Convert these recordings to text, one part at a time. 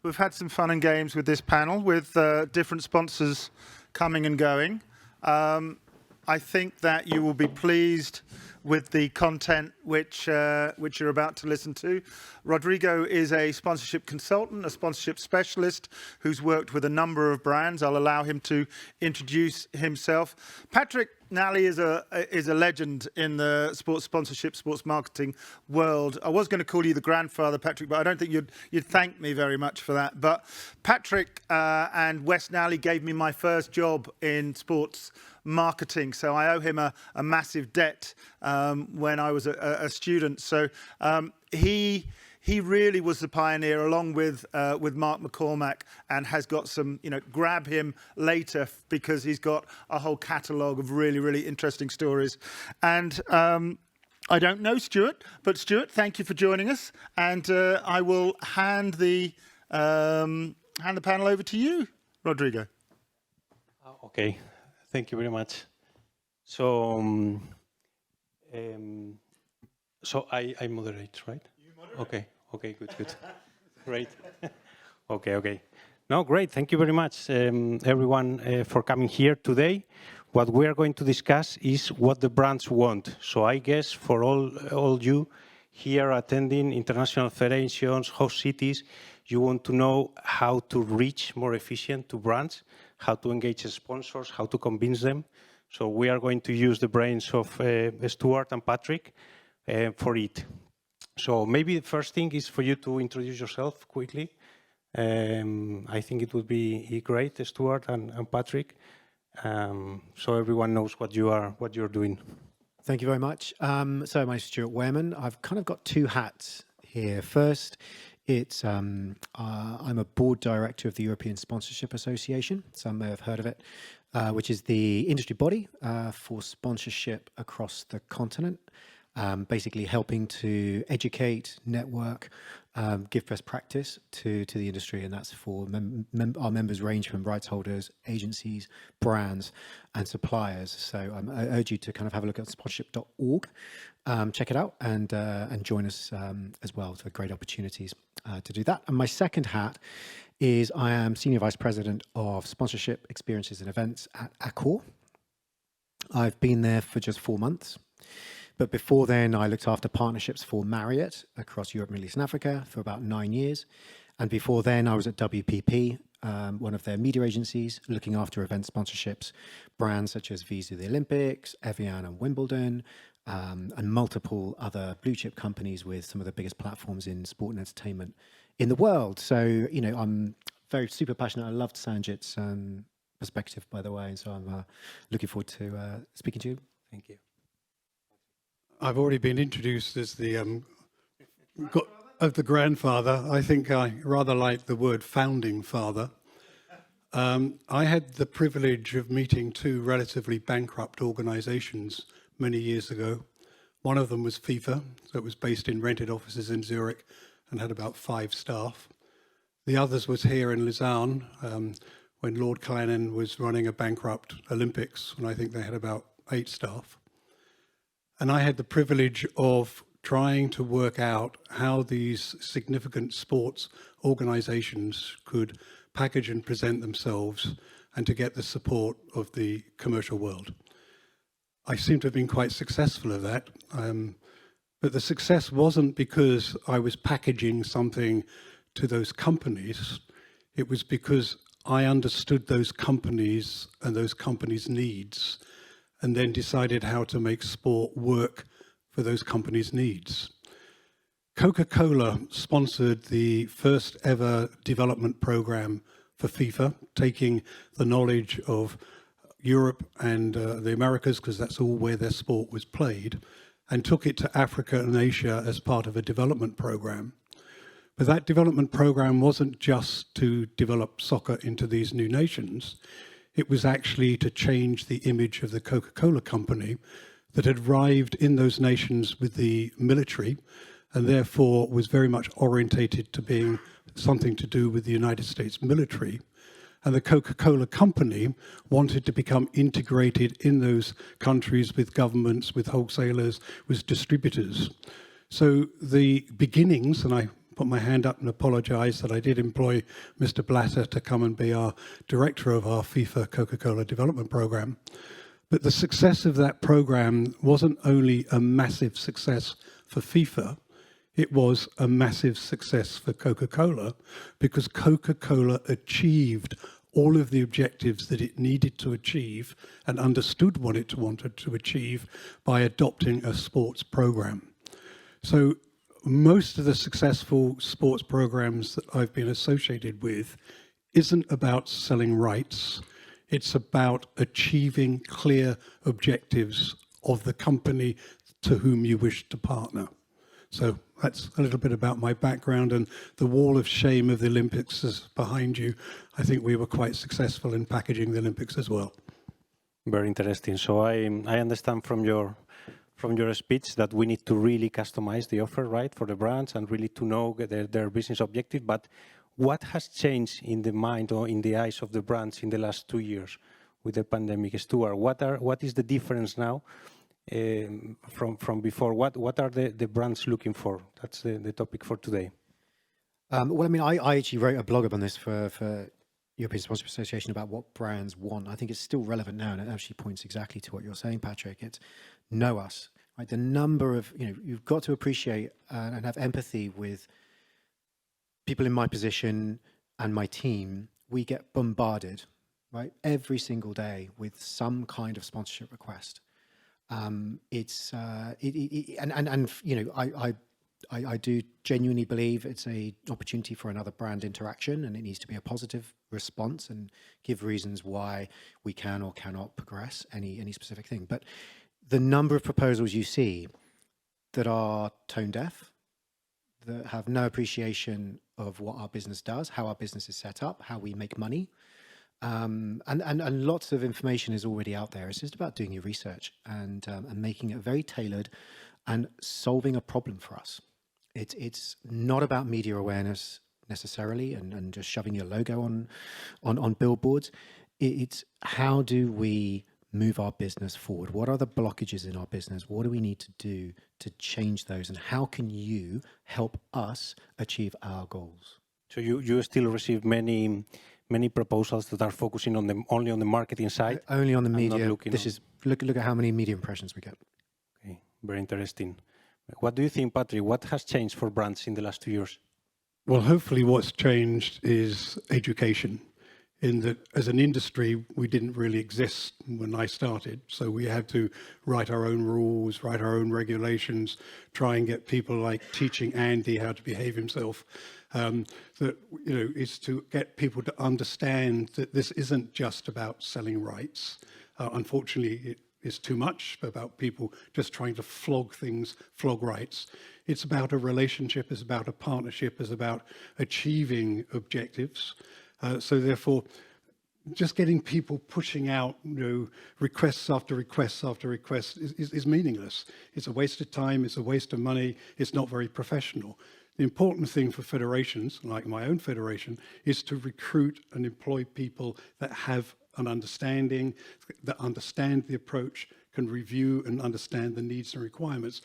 we've had some fun and games with this panel, with different sponsors coming and going. I think that you will be pleased with the content which you're about to listen to. Rodrigo is a sponsorship consultant, a sponsorship specialist who's worked with a number of brands. I'll allow him to introduce himself. Patrick Nally is a legend in the sports sponsorship, sports marketing world. I was going to call you the grandfather, Patrick, but I don't think you'd thank me very much for that. But Patrick and Wes Nally gave me my first job in sports marketing, so I owe him a massive debt when I was a student. So he really was the pioneer, along with Mark McCormack, and has got some, grab him later because he's got a whole catalogue of really, really interesting stories. And I don't know Stuart, but Stuart, thank you for joining us. And I will hand the panel over to you, Rodrigo. Okay, thank you very much. So, I moderate, right? You moderate. Okay, good. Great. Okay. No, great. Thank you very much, everyone, for coming here today. What we are going to discuss is what the brands want. So I guess for all you here attending international federations, host cities, you want to know how to reach more efficient to brands, how to engage sponsors, how to convince them. So we are going to use the brains of Stuart and Patrick for it. So maybe the first thing is for you to introduce yourself quickly. I think it would be great, Stuart and Patrick, so everyone knows what you're doing. Thank you very much. So my name's Stuart Wareman. I've kind of got two hats here. First, I'm a board director of the European Sponsorship Association. Some may have heard of it, which is the industry body for sponsorship across the continent. Basically helping to educate, network, give best practice to the industry, and that's for our members range from rights holders, agencies, brands, and suppliers. So I urge you to kind of have a look at sponsorship.org, check it out, and join us as well. So great opportunities to do that. And my second hat is I am Senior Vice President of Sponsorship Experiences and Events at Accor. I've been there for just 4 months. But before then, I looked after partnerships for Marriott across Europe, Middle East and Africa for about 9 years. And before then, I was at WPP, one of their media agencies, looking after event sponsorships, brands such as Visa the Olympics, Evian and Wimbledon, and multiple other blue chip companies with some of the biggest platforms in sport and entertainment in the world. So, I'm very super passionate. I loved Sanjit's perspective, by the way. And so I'm looking forward to speaking to you. Thank you. I've already been introduced as the grandfather. I think I rather like the word founding father. I had the privilege of meeting two relatively bankrupt organizations many years ago. One of them was FIFA, so it was based in rented offices in Zurich and had about 5 staff. The others was here in Lausanne when Lord Callanan was running a bankrupt Olympics, and I think they had about 8 staff. And I had the privilege of trying to work out how these significant sports organizations could package and present themselves and to get the support of the commercial world. I seem to have been quite successful at that, but the success wasn't because I was packaging something to those companies. It was because I understood those companies and those companies' needs, and then decided how to make sport work for those companies' needs. Coca-Cola sponsored the first ever development program for FIFA, taking the knowledge of Europe and the Americas, because that's all where their sport was played, and took it to Africa and Asia as part of a development program. But that development program wasn't just to develop soccer into these new nations. It was actually to change the image of the Coca-Cola company that had arrived in those nations with the military and therefore was very much orientated to being something to do with the United States military. And the Coca-Cola company wanted to become integrated in those countries with governments, with wholesalers, with distributors. So the beginnings, and I put my hand up and apologise that I did employ Mr. Blatter to come and be our director of our FIFA Coca-Cola development programme. But the success of that programme wasn't only a massive success for FIFA, it was a massive success for Coca-Cola, because Coca-Cola achieved all of the objectives that it needed to achieve and understood what it wanted to achieve by adopting a sports program. So most of the successful sports programs that I've been associated with isn't about selling rights. It's about achieving clear objectives of the company to whom you wish to partner. So that's a little bit about my background, and the wall of shame of the Olympics is behind you. I think we were quite successful in packaging the Olympics as well. Very interesting. So I understand from your speech that we need to really customize the offer, right, for the brands and really to know their business objective. But what has changed in the mind or in the eyes of the brands in the last 2 years with the pandemic? Stuart, what is the difference now from before? What are the brands looking for? That's the topic for today. Well, I mean, I actually wrote a blog on this for European Sponsorship Association about what brands want. I think it's still relevant now, and it actually points exactly to what you're saying, Patrick. It's know us, right? The number of, you've got to appreciate and have empathy with people in my position and my team. We get bombarded, right, every single day with some kind of sponsorship request. I do genuinely believe it's an opportunity for another brand interaction, and it needs to be a positive response and give reasons why we can or cannot progress any specific thing. But the number of proposals you see that are tone deaf, that have no appreciation of what our business does, how our business is set up, how we make money, and lots of information is already out there. It's just about doing your research and making it very tailored and solving a problem for us. It's not about media awareness necessarily and just shoving your logo on billboards. It's how do we move our business forward? What are the blockages in our business? What do we need to do to change those? And how can you help us achieve our goals? So you still receive many proposals that are focusing on only on the marketing side? Only on the media. Look at how many media impressions we get. Okay, very interesting. What do you think, Patrick? What has changed for brands in the last 2 years? Well, hopefully what's changed is education. In that, as an industry, we didn't really exist when I started. So we had to write our own rules, write our own regulations, try and get people like teaching Andy how to behave himself. Is to get people to understand that this isn't just about selling rights. Unfortunately, it is too much about people just trying to flog rights. It's about a relationship, it's about a partnership, it's about achieving objectives. So therefore, just getting people pushing out requests after requests after requests is meaningless. It's a waste of time, it's a waste of money, it's not very professional. The important thing for federations, like my own federation, is to recruit and employ people that have an understanding, that understand the approach, can review and understand the needs and requirements.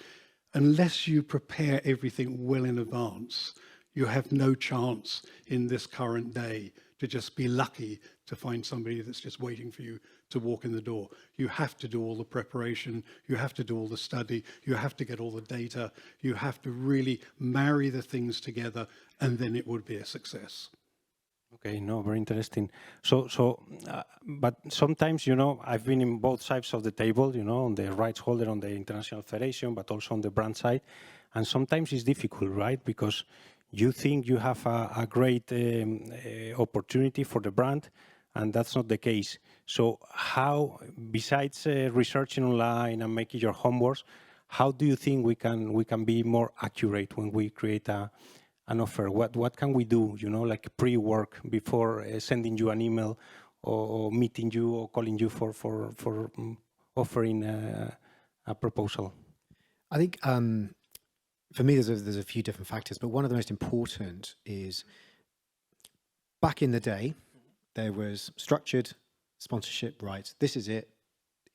Unless you prepare everything well in advance, you have no chance in this current day to just be lucky to find somebody that's just waiting for you to walk in the door. You have to do all the preparation, you have to do all the study, you have to get all the data, you have to really marry the things together, and then it would be a success. Okay, no, very interesting. But sometimes, I've been in both sides of the table, on the rights holder, on the International Federation, but also on the brand side. And sometimes it's difficult, right? Because you think you have a great opportunity for the brand, and that's not the case. So how, besides researching online and making your homework, how do you think we can be more accurate when we create an offer? What can we do, like pre-work before sending you an email or meeting you or calling you for offering a proposal? I think for me, there's a few different factors, but one of the most important is back in the day, there was structured sponsorship rights. This is it.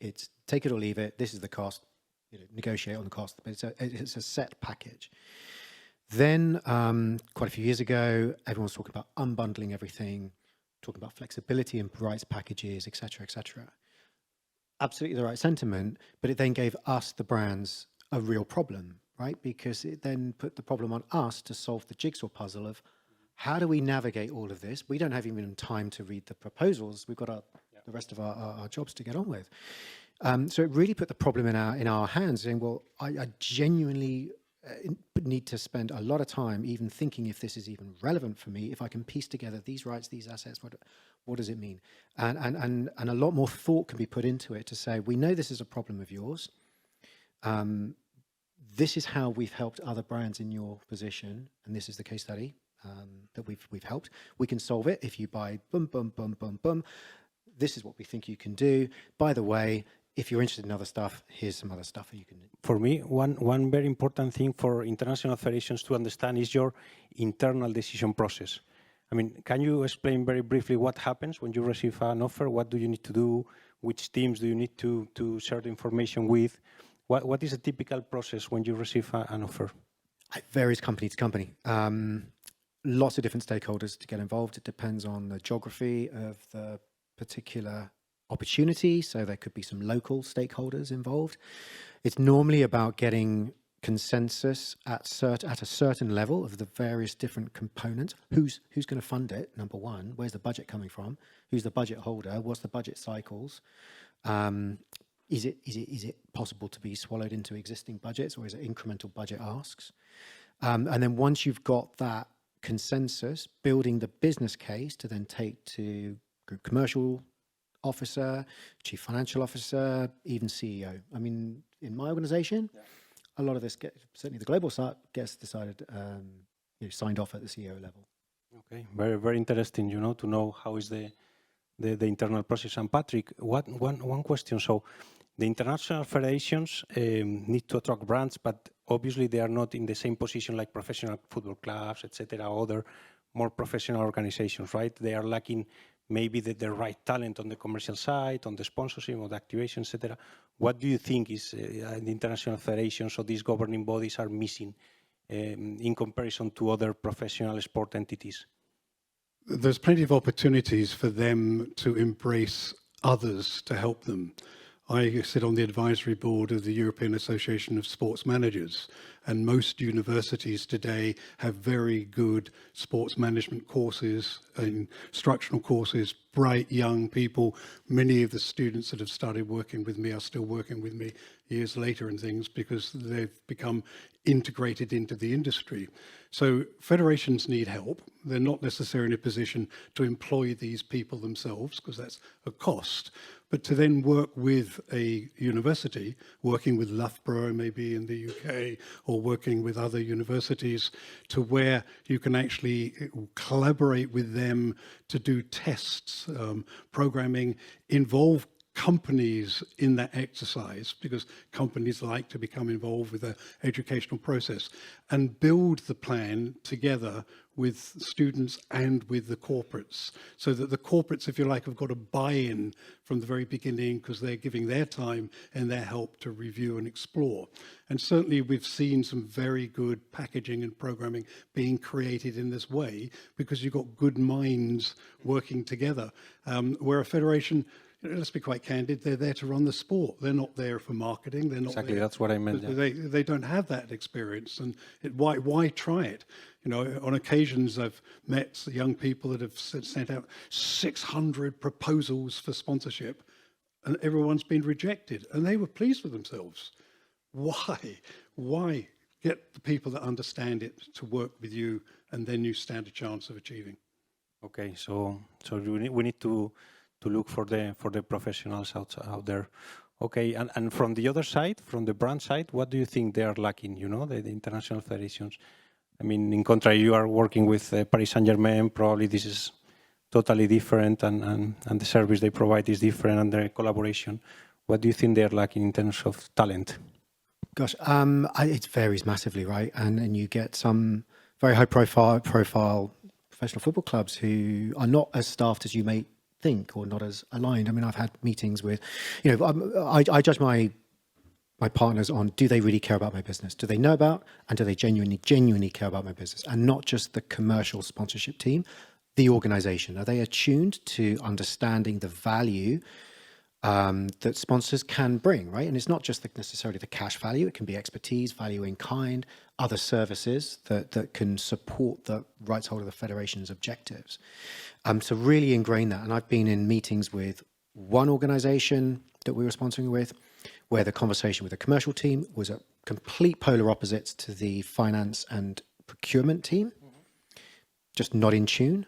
It's take it or leave it. This is the cost. Negotiate on the cost. But it's a set package. Then, quite a few years ago, everyone was talking about unbundling everything, talking about flexibility and rights packages, etc., etc. Absolutely the right sentiment, but it then gave us, the brands, a real problem, right? Because it then put the problem on us to solve the jigsaw puzzle of how do we navigate all of this? We don't have even time to read the proposals. We've got the rest of our jobs to get on with. So it really put the problem in our hands, saying, well, I genuinely need to spend a lot of time even thinking if this is even relevant for me, if I can piece together these rights, these assets, what does it mean? And a lot more thought can be put into it to say, we know this is a problem of yours. This is how we've helped other brands in your position, and this is the case study that we've helped. We can solve it if you buy boom, boom, boom, boom, boom. This is what we think you can do. By the way, if you're interested in other stuff, here's some other stuff that you can do. For me, one very important thing for international federations to understand is your internal decision process. I mean, can you explain very briefly what happens when you receive an offer? What do you need to do? Which teams do you need to share the information with? What is a typical process when you receive an offer? It varies company to company. Lots of different stakeholders to get involved. It depends on the geography of the particular opportunity. So there could be some local stakeholders involved. It's normally about getting consensus at a certain level of the various different components. Who's going to fund it? Number one, where's the budget coming from? Who's the budget holder? What's the budget cycles? Is it possible to be swallowed into existing budgets, or is it incremental budget asks? And then once you've got that consensus, building the business case to then take to group commercial officer, chief financial officer, even CEO. I mean, in my organization, a lot of this certainly the global side gets decided, signed off at the CEO level. Okay, very, very interesting, to know how is the internal process. And Patrick, one question. So the international federations need to attract brands, but obviously they are not in the same position like professional football clubs, etc., other more professional organizations, right? They are lacking maybe the right talent on the commercial side, on the sponsorship, on the activation, etc. What do you think is the international federations or these governing bodies are missing in comparison to other professional sport entities? There's plenty of opportunities for them to embrace others to help them. I sit on the advisory board of the European Association of Sports Managers, and most universities today have very good sports management courses, instructional courses, bright young people. Many of the students that have started working with me are still working with me years later and things because they've become integrated into the industry. So federations need help. They're not necessarily in a position to employ these people themselves because that's a cost. But to then work with a university, working with Loughborough maybe in the UK, or working with other universities to where you can actually collaborate with them to do tests, programming, involve companies in that exercise because companies like to become involved with the educational process and build the plan together with students and with the corporates so that the corporates, if you like, have got a buy-in from the very beginning because they're giving their time and their help to review and explore. And certainly we've seen some very good packaging and programming being created in this way because you've got good minds working together. Where a federation, let's be quite candid, they're there to run the sport. They're not there for marketing. They're not exactly, there, that's what I meant. Yeah. They don't have that experience. And why try it? On occasions I've met young people that have sent out 600 proposals for sponsorship and everyone's been rejected and they were pleased with themselves. Why get the people that understand it to work with you and then you stand a chance of achieving? Okay, so we need to look for the professionals out there. Okay, and from the other side, from the brand side, what do you think they are lacking, the international federations? I mean, in contrary, you are working with Paris Saint-Germain, probably this is totally different and the service they provide is different and the collaboration. What do you think they are lacking in terms of talent? Gosh, it varies massively, right? And you get some very high profile professional football clubs who are not as staffed as you may think or not as aligned. I mean, I've had meetings with, I judge my my partners on, do they really care about my business? Do they know about, and do they genuinely care about my business? And not just the commercial sponsorship team, the organization. Are they attuned to understanding the value that sponsors can bring, right? And it's not just necessarily the cash value, it can be expertise, value in kind, other services that can support the rights holder of the federation's objectives. So really ingrain that. And I've been in meetings with one organization that we were sponsoring with, where the conversation with the commercial team was at complete polar opposites to the finance and procurement team, just not in tune.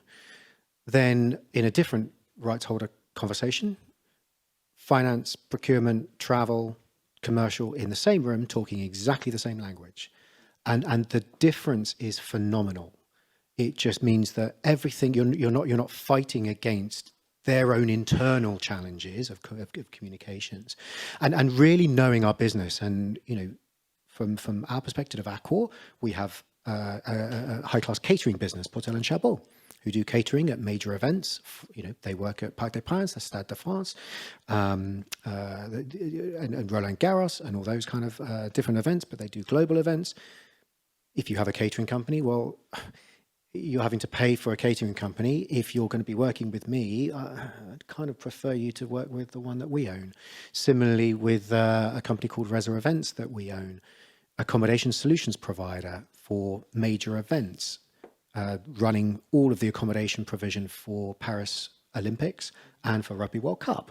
Then in a different rights holder conversation, finance, procurement, travel, commercial in the same room, talking exactly the same language. And the difference is phenomenal. It just means that everything, you're not fighting against their own internal challenges of communications, and really knowing our business. And from our perspective of Accor, we have a high-class catering business, Portel and Chabot, who do catering at major events. They work at Parc des Princes, the Stade de France, and Roland Garros, and all those kind of different events. But they do global events. If you have a catering company, well, you're having to pay for a catering company. If you're going to be working with me, I'd kind of prefer you to work with the one that we own. Similarly, with a company called Reza Events that we own, accommodation solutions provider for major events, running all of the accommodation provision for Paris Olympics and for Rugby World Cup.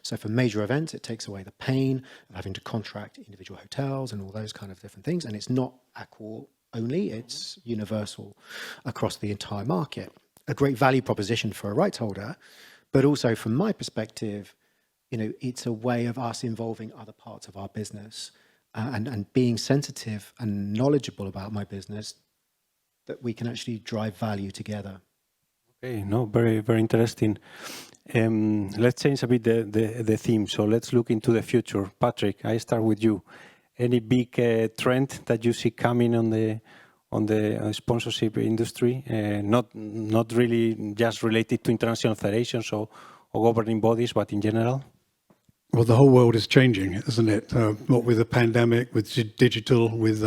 So for major events, it takes away the pain of having to contract individual hotels and all those kind of different things. And it's not Accor only, it's universal across the entire market. A great value proposition for a rights holder, but also from my perspective, it's a way of us involving other parts of our business and being sensitive and knowledgeable about my business, that we can actually drive value together. Okay, no, very, very interesting. Let's change a bit the theme. So let's look into the future. Patrick, I start with you. Any big trend that you see coming on the sponsorship industry? Not really just related to international federations or governing bodies, but in general? Well, the whole world is changing, isn't it? What with the pandemic, with digital, with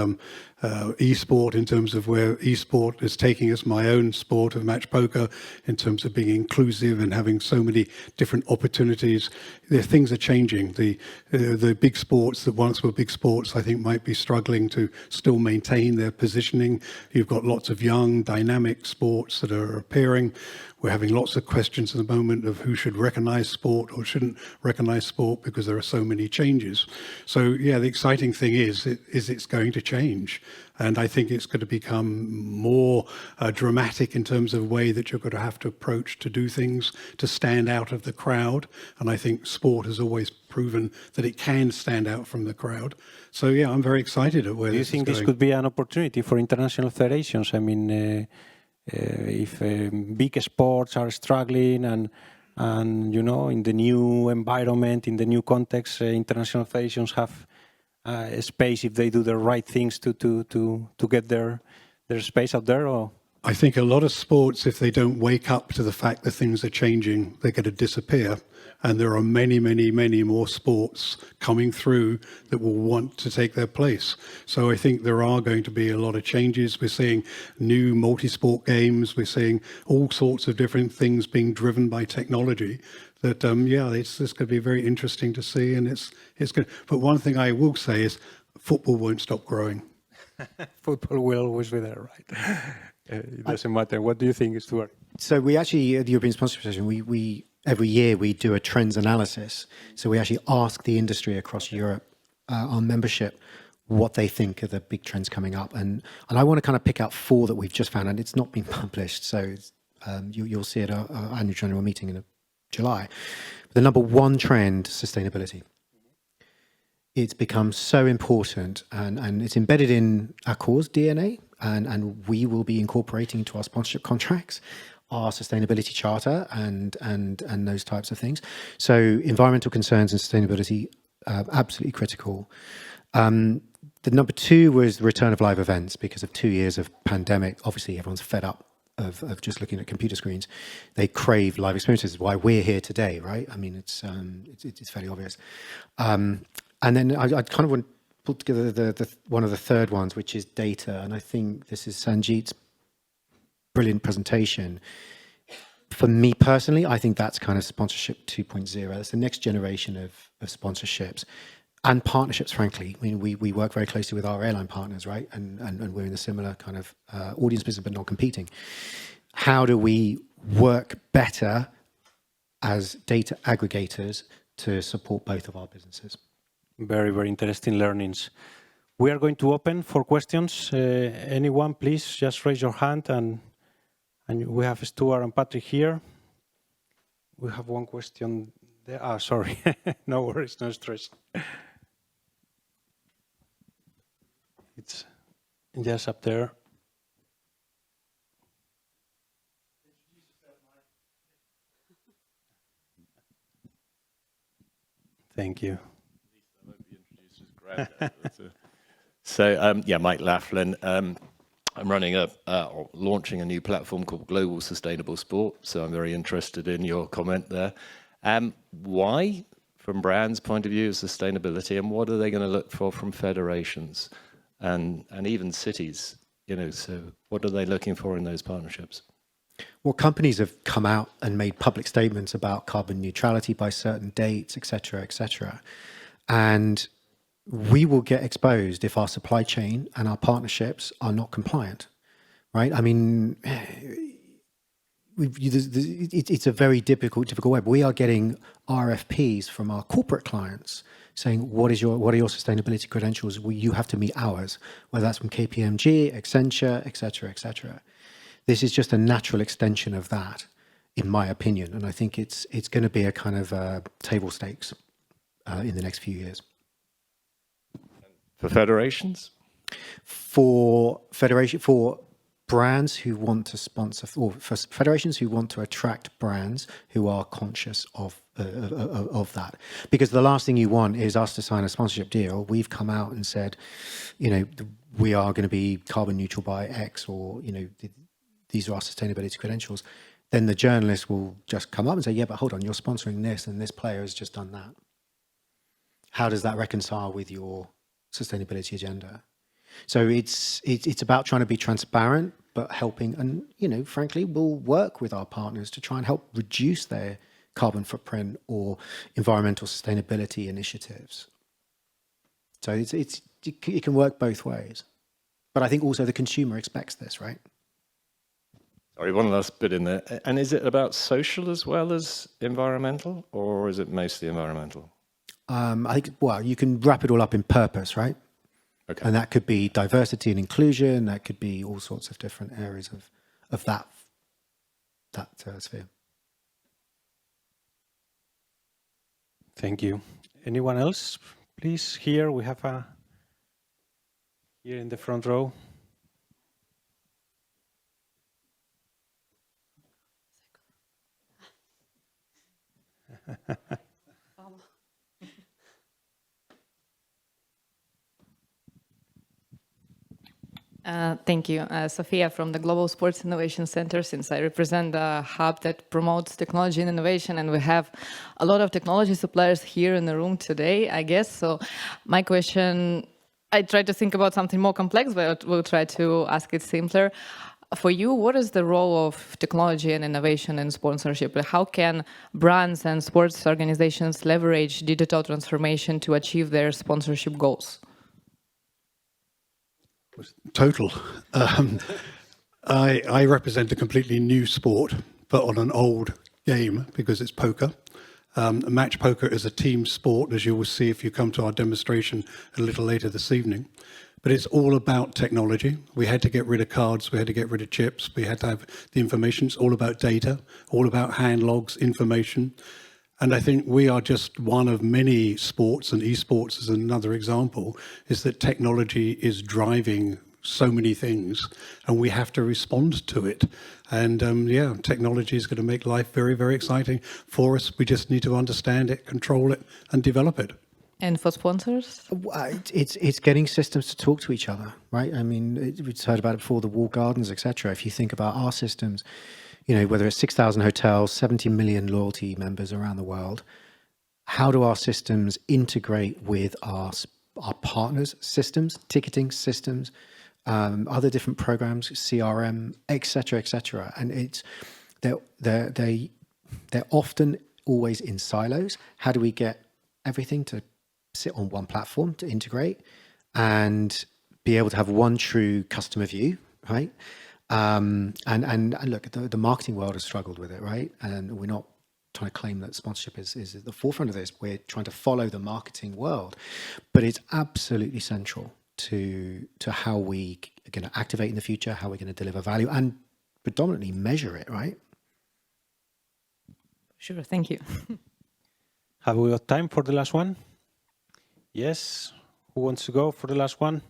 e-sport, in terms of where e-sport is taking us, my own sport of match poker, in terms of being inclusive and having so many different opportunities. Things are changing. The big sports that once were big sports, I think, might be struggling to still maintain their positioning. You've got lots of young, dynamic sports that are appearing. We're having lots of questions at the moment of who should recognize sport or shouldn't recognize sport, because there are so many changes. So yeah, the exciting thing is it's going to change. And I think it's going to become more dramatic in terms of the way that you're going to have to approach to do things, to stand out of the crowd. And I think sport has always proven that it can stand out from the crowd. So yeah, I'm very excited at where this is going. Do you think this could be an opportunity for international federations? I mean, if big sports are struggling and in the new environment, in the new context, international federations have a space if they do the right things to get their space out there? Or? I think a lot of sports, if they don't wake up to the fact that things are changing, they're going to disappear. And there are many, many, many more sports coming through that will want to take their place. So I think there are going to be a lot of changes. We're seeing new multi-sport games. We're seeing all sorts of different things being driven by technology. That it's going to be very interesting to see, and it's good. But one thing I will say is, football won't stop growing. Football will always be there, right? It doesn't matter. What do you think, Stuart? So we actually, at the European Sponsorship Association, we every year we do a trends analysis. So we actually ask the industry across Europe, our membership, what they think are the big trends coming up. And I want to kind of pick out 4 that we've just found, and it's not been published. So you'll see at our annual general meeting in July. The number 1 trend, sustainability. It's become so important, and it's embedded in Accor's DNA, and we will be incorporating into our sponsorship contracts our sustainability charter and those types of things. So environmental concerns and sustainability, absolutely critical. The number 2 was the return of live events. Because of 2 years of pandemic, obviously everyone's fed up of just looking at computer screens. They crave live experiences. Why we're here today, right? I mean, it's fairly obvious. And then I kind of want to put together the one of the third ones, which is data. And I think this is Sanjeet's brilliant presentation. For me personally, I think that's kind of sponsorship 2.0. That's the next generation of sponsorships and partnerships, frankly. I mean, we work very closely with our airline partners, right? And we're in a similar kind of audience business, but not competing. How do we work better as data aggregators to support both of our businesses? Very, very interesting learnings. We are going to open for questions. Anyone, please just raise your hand, and we have Stuart and Patrick here. We have one question there. Ah, sorry. No worries, no stress. It's just up there. Thank you. So, yeah, Mike Laughlin. I'm running launching a new platform called Global Sustainable Sport. So I'm very interested in your comment there. Why, from brands' point of view, is sustainability, and what are they going to look for from federations and even cities? You know, so what are they looking for in those partnerships? Well, companies have come out and made public statements about carbon neutrality by certain dates, et cetera, and we will get exposed if our supply chain and our partnerships are not compliant, right? I mean, it's a very difficult web. We are getting RFPs from our corporate clients saying, what are your sustainability credentials? Well, you have to meet ours, whether that's from KPMG, Accenture, et cetera. This is just a natural extension of that, in my opinion. And I think it's going to be a kind of table stakes in the next few years. For federations? For brands who want to sponsor, or for federations who want to attract brands who are conscious of that. Because the last thing you want is us to sign a sponsorship deal. We've come out and said, you know, we are going to be carbon neutral by X, or, you know, these are our sustainability credentials. Then the journalist will just come up and say, yeah, but hold on, you're sponsoring this and this player has just done that. How does that reconcile with your sustainability agenda? So it's about trying to be transparent, but helping, and, you know, frankly, we'll work with our partners to try and help reduce their carbon footprint or environmental sustainability initiatives. So it can work both ways. But I think also the consumer expects this, right? Sorry, one last bit in there. And is it about social as well as environmental, or is it mostly environmental? I think, well, you can wrap it all up in purpose, right? Okay. And that could be diversity and inclusion. That could be all sorts of different areas of that sphere. Thank you. Anyone else? Please, here we have here in the front row. Thank you. Sophia from the Global Sports Innovation Center, since I represent the hub that promotes technology and innovation, and we have a lot of technology suppliers here in the room today, I guess. So my question, I tried to think about something more complex, but we'll try to ask it simpler. For you, what is the role of technology and innovation in sponsorship? How can brands and sports organizations leverage digital transformation to achieve their sponsorship goals? Total. I represent a completely new sport, but on an old game, because it's poker. Match poker is a team sport, as you will see if you come to our demonstration a little later this evening. But it's all about technology. We had to get rid of cards, we had to get rid of chips, we had to have the information. It's all about data, all about hand logs, information. And I think we are just one of many sports, and esports is another example, is that technology is driving so many things, and we have to respond to it. And yeah, technology is going to make life very, very exciting for us. We just need to understand it, control it, and develop it. And for sponsors? It's getting systems to talk to each other, right? I mean, we've heard about it before, the walled gardens, etc. If you think about our systems, you know, whether it's 6,000 hotels, 70 million loyalty members around the world, how do our systems integrate with our partners' systems, ticketing systems, other different programs, CRM, etc., etc. And it's they're often always in silos. How do we get everything to sit on one platform to integrate and be able to have one true customer view, right? And look, the marketing world has struggled with it, right? And we're not trying to claim that sponsorship is at the forefront of this. We're trying to follow the marketing world, but it's absolutely central to how we are going to activate in the future, how we're going to deliver value, and predominantly measure it, right? Sure, thank you. Have we got time for the last one? Yes. Who wants to go for the last one?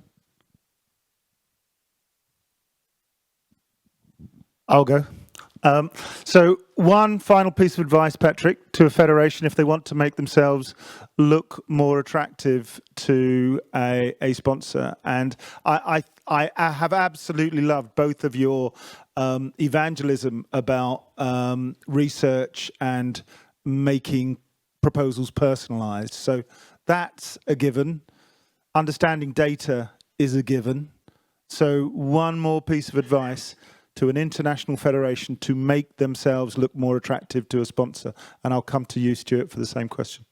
I'll go. So one final piece of advice, Patrick, to a federation if they want to make themselves look more attractive to a sponsor. And I have absolutely loved both of your evangelism about research and making proposals personalized. So that's a given. Understanding data is a given. So one more piece of advice to an international federation to make themselves look more attractive to a sponsor. And I'll come to you, Stuart, for the same question.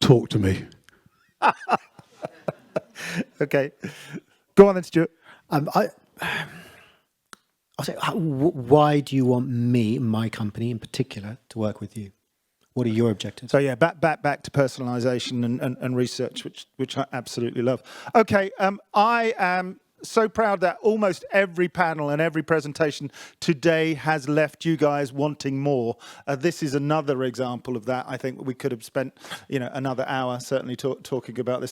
Talk to me. Okay. Go on then, Stuart. I'll say, why do you want me, my company in particular, to work with you? What are your objectives? So yeah, back to personalization and research, which I absolutely love. Okay, I am so proud that almost every panel and every presentation today has left you guys wanting more. This is another example of that. I think we could have spent, another hour certainly talking about this.